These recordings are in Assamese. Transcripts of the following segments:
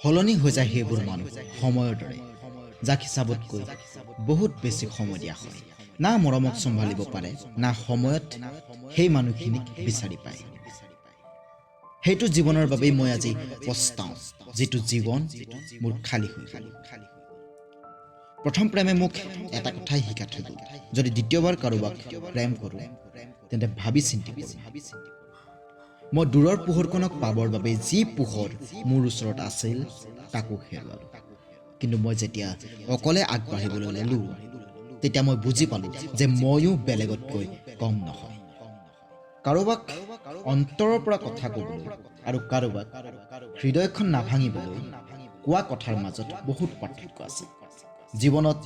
সলনি হৈ যায় সেইবোৰ মানুহ সময়ৰ দৰে, যাক হিচাপতকৈ বহুত বেছি সময় দিয়া হয়। না মৰমক চম্ভালিব পাৰে, না সময়ত সেই মানুহখিনিক বিচাৰি পায়। সেইটো জীৱনৰ বাবেই মই আজি পস্তাওঁ, যিটো জীৱন মোৰ খালী হৈ গ'ল। প্ৰথম প্ৰেমে মোক এটা কথাই শিকাই থৈ গ'ল, যদি দ্বিতীয়বাৰ কাৰোবাক প্ৰেম কৰোঁ তেন্তে ভাবি চিন্তি কৰোঁ। মই দূৰৰ পোহৰখনক পাবৰ বাবে যি পোহৰ মোৰ ওচৰত আছিল তাকো হেৰুৱালোঁ। কিন্তু মই যেতিয়া অকলে আগবাঢ়িবলৈ ল'লোঁ, তেতিয়া মই বুজি পালোঁ যে ময়ো বেলেগতকৈ কম নহয়। কাৰোবাক অন্তৰৰ পৰা কথা ক'বলৈ আৰু কাৰোবাক হৃদয়খন নাভাঙিবলৈ কোৱা কথাৰ মাজত বহুত পাৰ্থক্য আছে। জীৱনত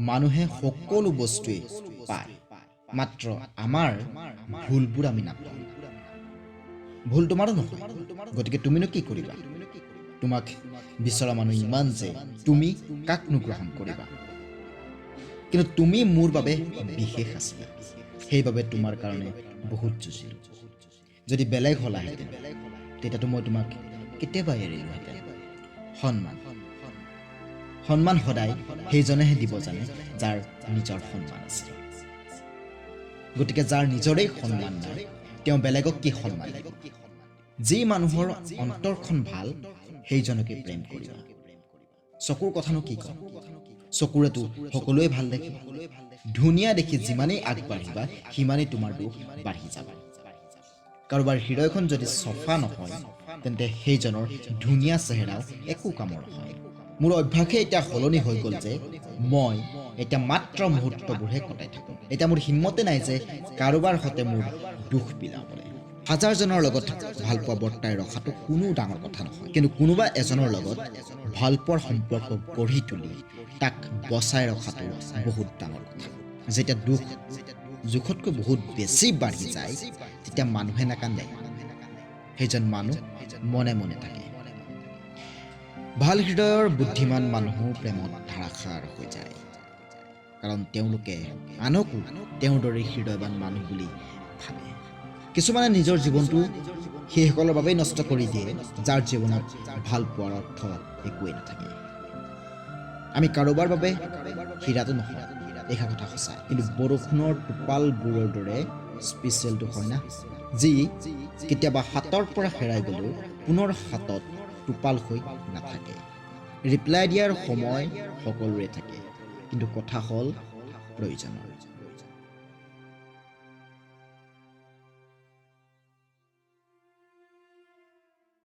মানুহে সকলো বস্তুৱেই পায়, মাত্ৰ আমাৰ ভুলবোৰ আমি নাপাওঁ। ভুল তোমাৰো নহয়, গতিকে তুমিনো কি কৰিবা? তোমাক বিচৰা মানুহ ইমান যে তুমি কাকনো গ্ৰহণ কৰিবা? কিন্তু তুমি মোৰ বাবে বিশেষ আছিলা, সেইবাবে তোমাৰ কাৰণে বহুত যুঁজিলোঁ। যদি বেলেগ হ'লাহেঁতেন তেতিয়াতো মই তোমাক কেতিয়াবা এৰিলোহেঁতেন। সন্মান সদায় সেইজনেহে দিব জানে যাৰ নিজৰ সন্মান আছে। গতিকে যাৰ নিজৰেই সন্মান নাই, তেওঁ বেলেগক কি সন্মান দিব? যি মানুহৰ অন্তৰখন ভাল, সেইজনকে প্ৰেম কৰিবা। চকুৰ কথানো কি ক'ম? চকুৰেতো সকলোৱে ভাল দেখে। ধুনীয়া দেখি যিমানেই আগবাঢ়িবা সিমানেই তোমাৰ দুখ বাঢ়ি যাব। কাৰোবাৰ হৃদয়খন যদি চফা নহয়, তেন্তে সেইজনৰ ধুনীয়া চেহেৰাও একো কামৰ নহয়। মোৰ অভ্যাসে এতিয়া সলনি হৈ গ'ল যে মই এতিয়া মাত্ৰ মুহূৰ্তবোৰহে কটাই থাকোঁ। এতিয়া মোৰ হিম্মতে নাই যে কাৰোবাৰ সৈতে মোৰ দুখ বিলাবলৈ। হাজাৰজনৰ লগত ভালপোৱা বৰ্তাই ৰখাটো কোনো ডাঙৰ কথা নহয়, কিন্তু কোনোবা এজনৰ লগত ভালপোৱাৰ সম্পৰ্ক গঢ়ি তুলি তাক বচাই ৰখাটো বহুত ডাঙৰ কথা। যেতিয়া দুখ জোখতকৈ বহুত বেছি বাঢ়ি যায়, তেতিয়া মানুহে নাকান্দে, সেইজন মানুহ মনে মনে থাকে। ভাল হৃদয়ৰ বুদ্ধিমান মানুহো প্ৰেমত ধাৰাসাৰ হৈ যায়, কাৰণ তেওঁলোকে আনকো তেওঁৰ দৰে হৃদয়বান মানুহ বুলি ভাবে। কিছুমানে নিজৰ জীৱনটো সেইসকলৰ বাবেই নষ্ট কৰি দিয়ে যাৰ জীৱনত ভাল পোৱাৰ অৰ্থ একোৱেই নাথাকে। আমি কাৰোবাৰ বাবে হীৰাটো নহয়, এইষাৰ কথা সঁচা, কিন্তু বৰষুণৰ টোপালবোৰৰ দৰে স্পেচিয়েলটো হয় না, যি কেতিয়াবা হাতৰ পৰা হেৰাই গ'লেও পুনৰ হাতত টোপাল হৈ নাথাকে। ৰিপ্লাই দিয়াৰ সময় সকলোৰে থাকে, কিন্তু কথা হ'ল প্ৰয়োজনৰ।